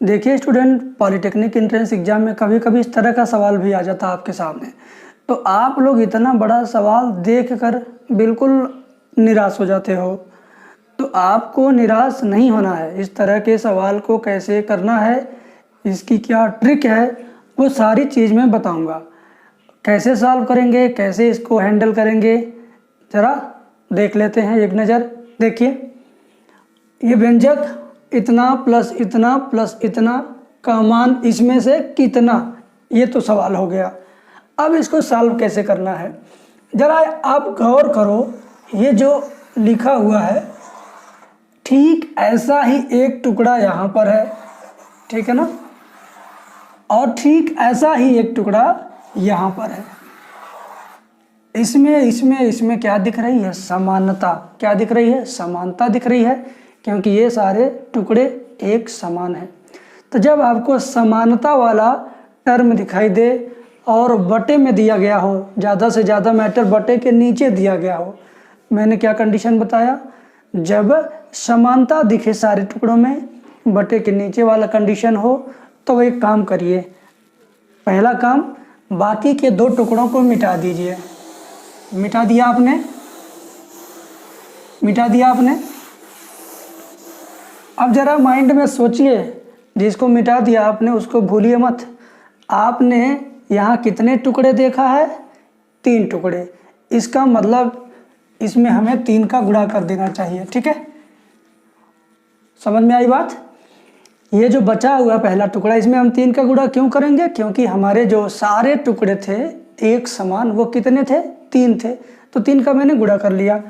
देखिए student, polytechnic entrance exam में कभी कभी इस तरह का सवाल भी आ जाता है आपके सामने। तो आप लोग इतना बड़ा सवाल देखकर बिल्कुल निराश हो जाते हो। तो आपको निराश नहीं होना है। इस तरह के सवाल को कैसे करना है, इसकी क्या ट्रिक है, वो सारी चीज़ मैं बताऊंगा। कैसे सॉल्व करेंगे, कैसे इसको हैंडल करेंगे, ज़रा देख लेते हैं एक नज़र। देखिए, ये व्यंजक इतना प्लस इतना का मान इसमें से कितना, ये तो सवाल हो गया। अब इसको सॉल्व कैसे करना है, ज़रा आप गौर करो। ये जो लिखा हुआ है ठीक ऐसा ही एक टुकड़ा यहाँ पर है, ठीक है ना, और ठीक ऐसा ही एक टुकड़ा यहाँ पर है। इसमें क्या दिख रही है? समानता। क्या दिख रही है? समानता दिख रही है, क्योंकि ये सारे टुकड़े एक समान हैं। तो जब आपको समानता वाला टर्म दिखाई दे और बटे में दिया गया हो, ज़्यादा से ज़्यादा मैटर बटे के नीचे दिया गया हो, मैंने क्या कंडीशन बताया? जब समानता दिखे सारे टुकड़ों में, बटे के नीचे वाला कंडीशन हो, तो एक काम करिए। पहला काम, बाकी के दो टुकड़ों को मिटा दीजिए। मिटा दिया आपने? मिटा दिया आपने? अब ज़रा माइंड में सोचिए, जिसको मिटा दिया आपने उसको भूलिए मत। आपने यहाँ कितने टुकड़े देखा है? 3 टुकड़े। इसका मतलब इसमें हमें 3 का गुणा कर देना चाहिए, ठीक है? समझ में आई बात? ये जो बचा हुआ पहला टुकड़ा, इसमें हम 3 का गुणा क्यों करेंगे? क्योंकि हमारे जो सारे टुकड़े थे एक समान, वो कितने थे? 3 थे। तो 3 का मैंने गुणा कर लिया।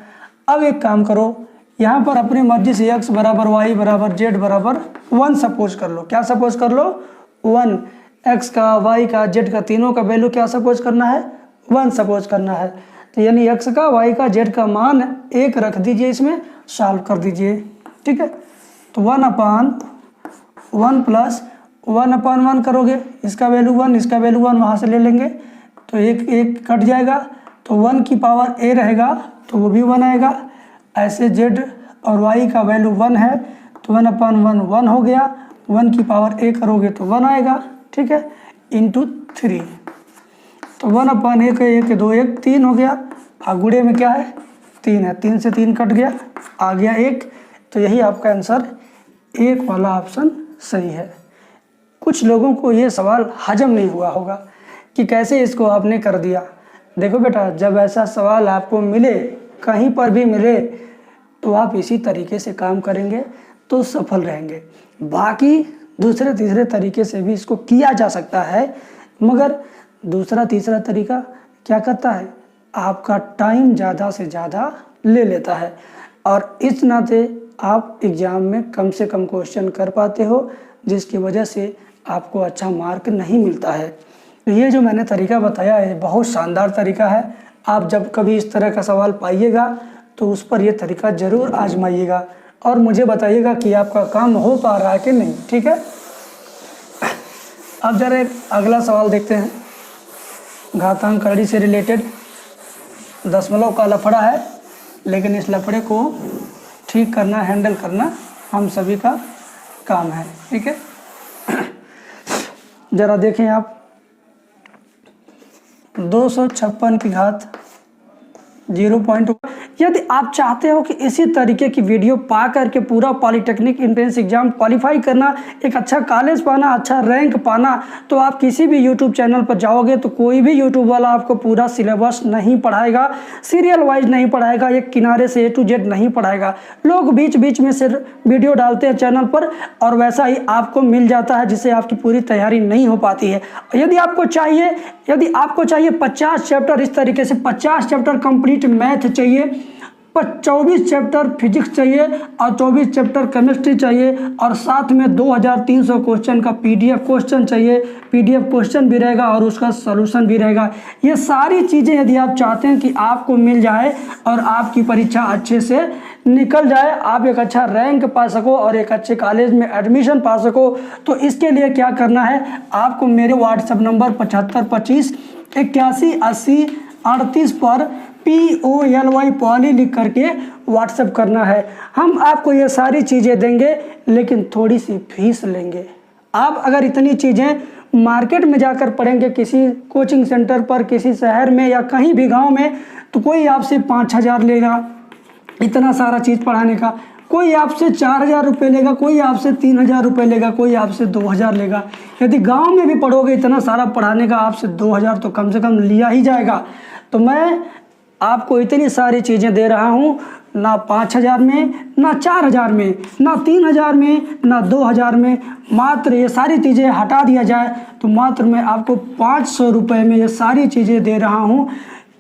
अब एक काम करो, यहाँ पर अपनी मर्जी से x बराबर y बराबर z बराबर 1 सपोज कर लो। क्या सपोज कर लो? 1। x का, y का, z का, तीनों का वैल्यू क्या सपोज करना है? 1 सपोज करना है। तो यानी x का, y का, z का मान 1 रख दीजिए, इसमें सॉल्व कर दीजिए, ठीक है? तो 1/1 प्लस 1/1 करोगे, इसका वैल्यू 1, इसका वैल्यू 1 वहाँ से ले लेंगे, तो एक कट जाएगा, तो 1 की पावर a रहेगा, तो वो भी 1 आएगा। ऐसे z और y का वैल्यू 1 है, तो 1/1 1 हो गया। 1 की पावर a करोगे तो 1 आएगा, ठीक है, इंटू 3। तो 1/1 1 2 1 3 हो गया। गुणे में क्या है? 3 है, 3 से 3 कट गया, आ गया 1। तो यही आपका आंसर 1 वाला ऑप्शन सही है। कुछ लोगों को ये सवाल हजम नहीं हुआ होगा कि कैसे इसको आपने कर दिया। देखो बेटा, जब ऐसा सवाल आपको मिले, कहीं पर भी मिले, तो आप इसी तरीके से काम करेंगे तो सफल रहेंगे। बाकी दूसरे तीसरे तरीके से भी इसको किया जा सकता है, मगर दूसरा तीसरा तरीका क्या करता है? आपका टाइम ज़्यादा से ज़्यादा ले लेता है, और इस नाते आप एग्ज़ाम में कम से कम क्वेश्चन कर पाते हो, जिसकी वजह से आपको अच्छा मार्क नहीं मिलता है। तो ये जो मैंने तरीका बताया है, बहुत शानदार तरीका है। आप जब कभी इस तरह का सवाल पाइएगा तो उस पर यह तरीका ज़रूर आजमाइएगा और मुझे बताइएगा कि आपका काम हो पा रहा है कि नहीं, ठीक है? अब ज़रा एक अगला सवाल देखते हैं। घातांक कड़ी से रिलेटेड दशमलव का लफड़ा है, लेकिन इस लफड़े को ठीक करना, हैंडल करना हम सभी का काम है, ठीक है? ज़रा देखें आप, 256 की घात 0.1। यदि आप चाहते हो कि इसी तरीके की वीडियो पा करके पूरा पॉलिटेक्निक एंट्रेंस एग्जाम क्वालिफाई करना, एक अच्छा कॉलेज पाना, अच्छा रैंक पाना, तो आप किसी भी यूट्यूब चैनल पर जाओगे तो कोई भी यूट्यूब वाला आपको पूरा सिलेबस नहीं पढ़ाएगा, सीरियल वाइज नहीं पढ़ाएगा, एक किनारे से A to Z नहीं पढ़ाएगा। लोग बीच बीच में सिर्फ वीडियो डालते हैं चैनल पर और वैसा ही आपको मिल जाता है, जिससे आपकी पूरी तैयारी नहीं हो पाती है। यदि आपको चाहिए 50 चैप्टर, इस तरीके से 50 चैप्टर कंप्लीट मैथ चाहिए, 24 चैप्टर फिजिक्स चाहिए और 24 चैप्टर केमिस्ट्री चाहिए, और साथ में 2300 क्वेश्चन का PDF क्वेश्चन चाहिए। PDF क्वेश्चन भी रहेगा और उसका सॉल्यूशन भी रहेगा। ये सारी चीज़ें यदि आप चाहते हैं कि आपको मिल जाए और आपकी परीक्षा अच्छे से निकल जाए, आप एक अच्छा रैंक पा सको और एक अच्छे कॉलेज में एडमिशन पा सको, तो इसके लिए क्या करना है? आपको मेरे व्हाट्सएप नंबर 7525 81 80 38 पर POLY पॉली लिख करके व्हाट्सएप करना है। हम आपको ये सारी चीज़ें देंगे, लेकिन थोड़ी सी फीस लेंगे। आप अगर इतनी चीज़ें मार्केट में जाकर पढ़ेंगे, किसी कोचिंग सेंटर पर, किसी शहर में या कहीं भी गांव में, तो कोई आपसे 5,000 लेगा इतना सारा चीज़ पढ़ाने का, कोई आपसे 4,000 रुपये लेगा, कोई आपसे 3,000 रुपये लेगा, कोई आपसे 2,000 लेगा। यदि गांव में भी पढ़ोगे इतना सारा पढ़ाने का, आपसे 2,000 तो कम से कम लिया ही जाएगा। तो मैं आपको इतनी सारी चीज़ें दे रहा हूँ, ना 5,000 में, ना 4,000 में, ना 3,000 में, ना 2,000 में, मात्र ये सारी चीज़ें हटा दिया जाए तो मात्र मैं आपको 500 रुपये में ये सारी चीज़ें दे रहा हूँ।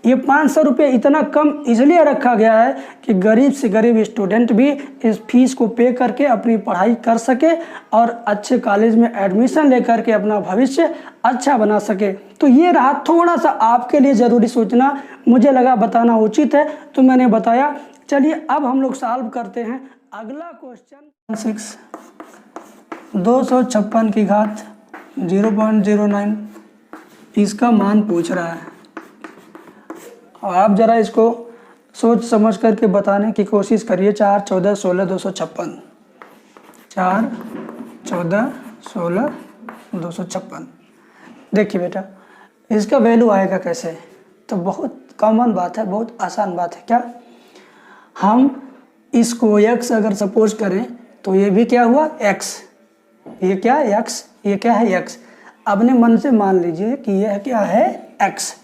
ये 500 रुपये इतना कम इसलिए रखा गया है कि गरीब से गरीब स्टूडेंट भी इस फीस को पे करके अपनी पढ़ाई कर सके और अच्छे कॉलेज में एडमिशन लेकर के अपना भविष्य अच्छा बना सके। तो ये रहा थोड़ा सा आपके लिए ज़रूरी सूचना, मुझे लगा बताना उचित है तो मैंने बताया। चलिए अब हम लोग सॉल्व करते हैं अगला क्वेश्चन 6। 256 की घात 0.09 इसका मान पूछ रहा है। आप ज़रा इसको सोच समझ करके बताने की कोशिश करिए। 4, 14, 16, 256, 4, 14, 16, 256। देखिए बेटा इसका वैल्यू आएगा कैसे, तो बहुत कॉमन बात है, बहुत आसान बात है। क्या हम इसको x अगर सपोज करें तो ये भी क्या हुआ x, ये क्या है x, ये क्या है x। अपने मन से मान लीजिए कि यह क्या है x,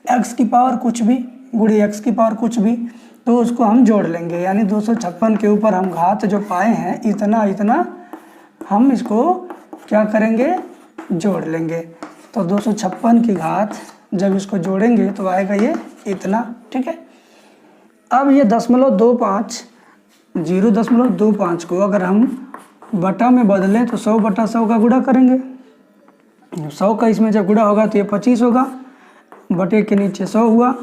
x की पावर कुछ भी गुड़ी x की पावर कुछ भी, तो उसको हम जोड़ लेंगे। यानी 256 के ऊपर हम घात जो पाए हैं इतना इतना हम इसको क्या करेंगे, जोड़ लेंगे। तो 256 की घात जब इसको जोड़ेंगे तो आएगा ये इतना, ठीक है। अब ये 0.25 0.25 को अगर हम बटा में बदलें तो 100/100 का गुणा करेंगे। 100 का इसमें जब गुणा होगा तो ये 25 होगा, बटे के नीचे 100 हुआ,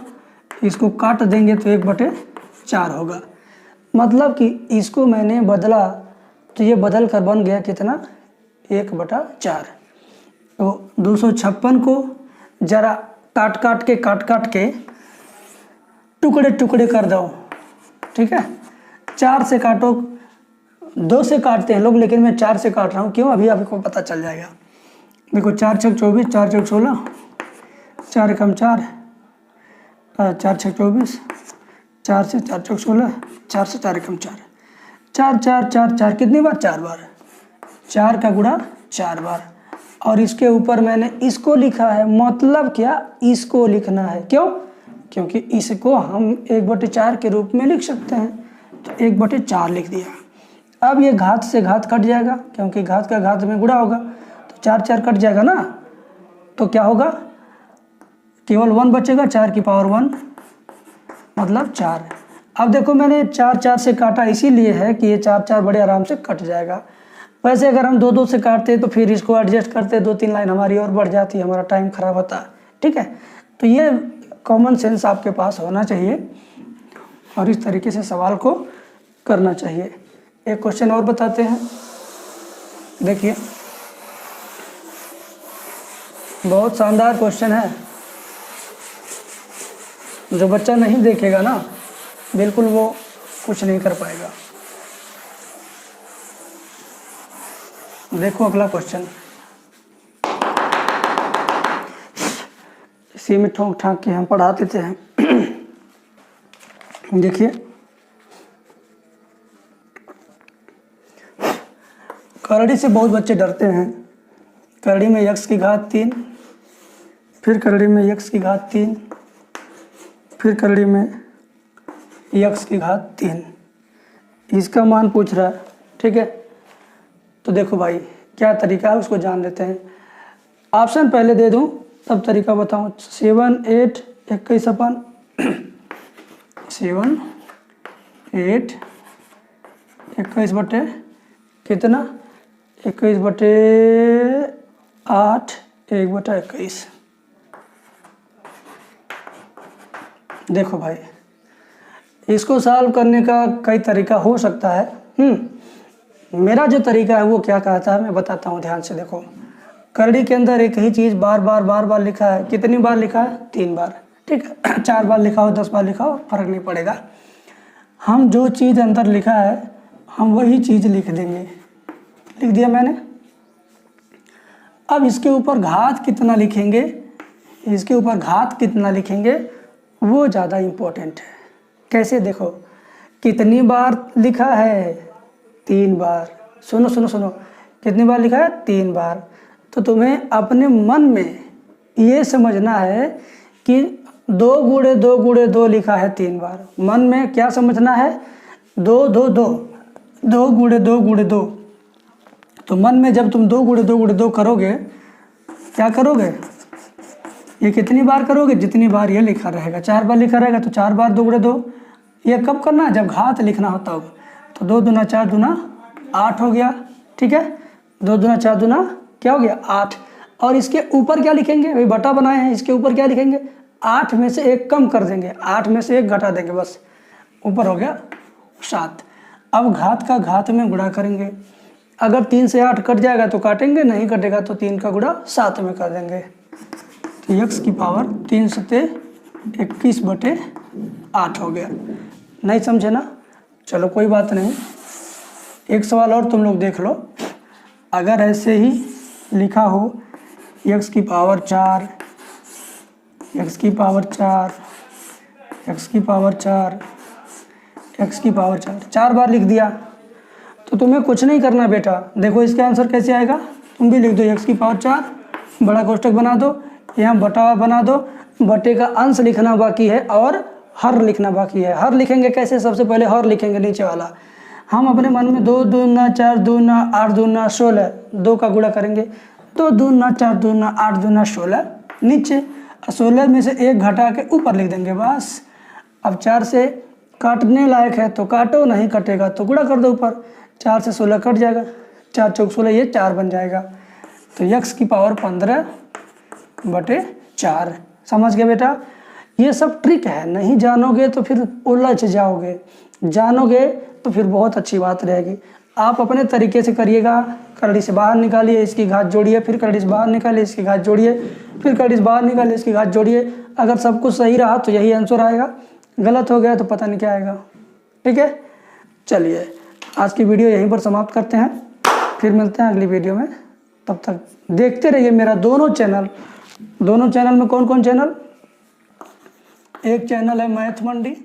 इसको काट देंगे तो 1/4 होगा। मतलब कि इसको मैंने बदला तो ये बदल कर बन गया कितना, 1/4। तो 256 को ज़रा काट काट के टुकड़े टुकड़े कर दो, ठीक है। 4 से काटो, 2 से काटते हैं लोग लेकिन मैं 4 से काट रहा हूँ, क्यों, अभी आपको पता चल जाएगा। देखो 4 छक 24, 4 छक 16, 4 एकम 4, 4 छक 24, 4 से 4 छक 16, 4 से 4 एकम 4, 4 4 4 4 कितनी बार, 4 बार, 4 का गुणा 4 बार। और इसके ऊपर मैंने इसको लिखा है, मतलब क्या, इसको लिखना है, क्यों, क्योंकि इसको हम 1/4 के रूप में लिख सकते हैं, तो 1/4 लिख दिया। अब ये घात से घात कट जाएगा क्योंकि घात का घात में गुणा होगा, तो 4 4 कट जाएगा ना, तो क्या होगा, केवल 1 बचेगा, 4 की पावर 1 मतलब 4। अब देखो मैंने 4 4 से काटा इसीलिए है कि ये 4 4 बड़े आराम से कट जाएगा। वैसे अगर हम 2 2 से काटते तो फिर इसको एडजस्ट करते, 2-3 लाइन हमारी और बढ़ जाती, हमारा टाइम खराब होता, ठीक है। तो ये कॉमन सेंस आपके पास होना चाहिए और इस तरीके से सवाल को करना चाहिए। एक क्वेश्चन और बताते हैं, देखिए बहुत शानदार क्वेश्चन है, जो बच्चा नहीं देखेगा ना बिल्कुल वो कुछ नहीं कर पाएगा। देखो अगला क्वेश्चन, इसी में ठोक ठाक के हम पढ़ा देते हैं। देखिए करड़ी से बहुत बच्चे डरते हैं। करड़ी में x की घात 3, फिर करड़ी में x की घात 3, फिर करड़ी में x की घात 3, इसका मान पूछ रहा है, ठीक है। तो देखो भाई क्या तरीका है उसको जान लेते हैं। ऑप्शन पहले दे दूं तब तरीका बताऊं। 7 8 21 अपन 7 8 21 बटे कितना, 21/8 1/21। देखो भाई इसको सॉल्व करने का कई तरीका हो सकता है। मेरा जो तरीका है वो क्या कहता है मैं बताता हूँ, ध्यान से देखो। करड़ी के अंदर एक ही चीज़ बार बार लिखा है, कितनी बार लिखा है, 3 बार, ठीक है। 4 बार लिखा हो 10 बार लिखा हो फर्क नहीं पड़ेगा। हम जो चीज़ अंदर लिखा है हम वही चीज़ लिख देंगे। लिख दिया मैंने, अब इसके ऊपर घात कितना लिखेंगे, इसके ऊपर घात कितना लिखेंगे वो ज़्यादा इम्पोर्टेंट है। कैसे, देखो कितनी बार लिखा है, 3 बार। सुनो सुनो सुनो, कितनी बार लिखा है, 3 बार। तो तुम्हें अपने मन में ये समझना है कि 2 गुणे 2 गुणे 2 लिखा है 3 बार। मन में क्या समझना है, 2 2 2 2 गुणे 2 गुणे 2। तो मन में जब तुम 2 गुणे 2 गुणे 2 करोगे, क्या करोगे, ये कितनी बार करोगे, जितनी बार ये लिखा रहेगा। 4 बार लिखा रहेगा तो 4 बार 2 गुणे 2। ये कब करना है, जब घात लिखना होता हो। तो 2 दूना 4 दूना 8 हो गया, ठीक है। 2 दूना 4 दूना क्या हो गया, 8। और इसके ऊपर क्या लिखेंगे, भाई बटा बनाए हैं, इसके ऊपर क्या लिखेंगे, 8 में से 1 कम कर देंगे, 8 में से 1 घटा देंगे, बस ऊपर हो गया 7। अब घात का घात में गुणा करेंगे। अगर 3 से 8 कट जाएगा तो काटेंगे, नहीं कटेगा तो 3 का गुणा 7 में कर देंगे। तो x की पावर 3 सते 21/8 हो गया। नहीं समझे ना, चलो कोई बात नहीं। एक सवाल और तुम लोग देख लो, अगर ऐसे ही लिखा हो x की पावर 4, x की पावर 4, x की पावर 4, x की पावर 4, 4 बार लिख दिया तो तुम्हें कुछ नहीं करना बेटा। देखो इसका आंसर कैसे आएगा, तुम भी लिख दो x की पावर 4, बड़ा कोष्टक बना दो, यहाँ बटा बना दो, बटे का अंश लिखना बाकी है और हर लिखना बाकी है। हर लिखेंगे कैसे, सबसे पहले हर लिखेंगे नीचे वाला। हम अपने मन में 2 दूना 4 दूना 8 दूना 16, 2 का गुणा करेंगे, 2 दूना 4 दूना 8 दूना 16 नीचे, 16 में से 1 घटा के ऊपर लिख देंगे बस। अब 4 से काटने लायक है तो काटो, नहीं कटेगा तो गुणा कर दो ऊपर। 4 से 16 कट जाएगा, 4 चौक 16, ये 4 बन जाएगा। तो x की पावर 15/4। समझ गए बेटा, ये सब ट्रिक है, नहीं जानोगे तो फिर उलझ जाओगे, जानोगे तो फिर बहुत अच्छी बात रहेगी। आप अपने तरीके से करिएगा, करड़ी से बाहर निकालिए, इसकी घात जोड़िए, फिर करड़ी से बाहर निकालिए, इसकी घात जोड़िए, फिर करड़ी से बाहर निकालिए, इसकी घात जोड़िए। अगर सब कुछ सही रहा तो यही आंसर आएगा, गलत हो गया तो पता नहीं क्या आएगा। ठीक है, चलिए आज की वीडियो यहीं पर समाप्त करते हैं, फिर मिलते हैं अगली वीडियो में। तब तक देखते रहिए मेरा दोनों चैनल में कौन कौन चैनल, एक चैनल है मैथ मंडी,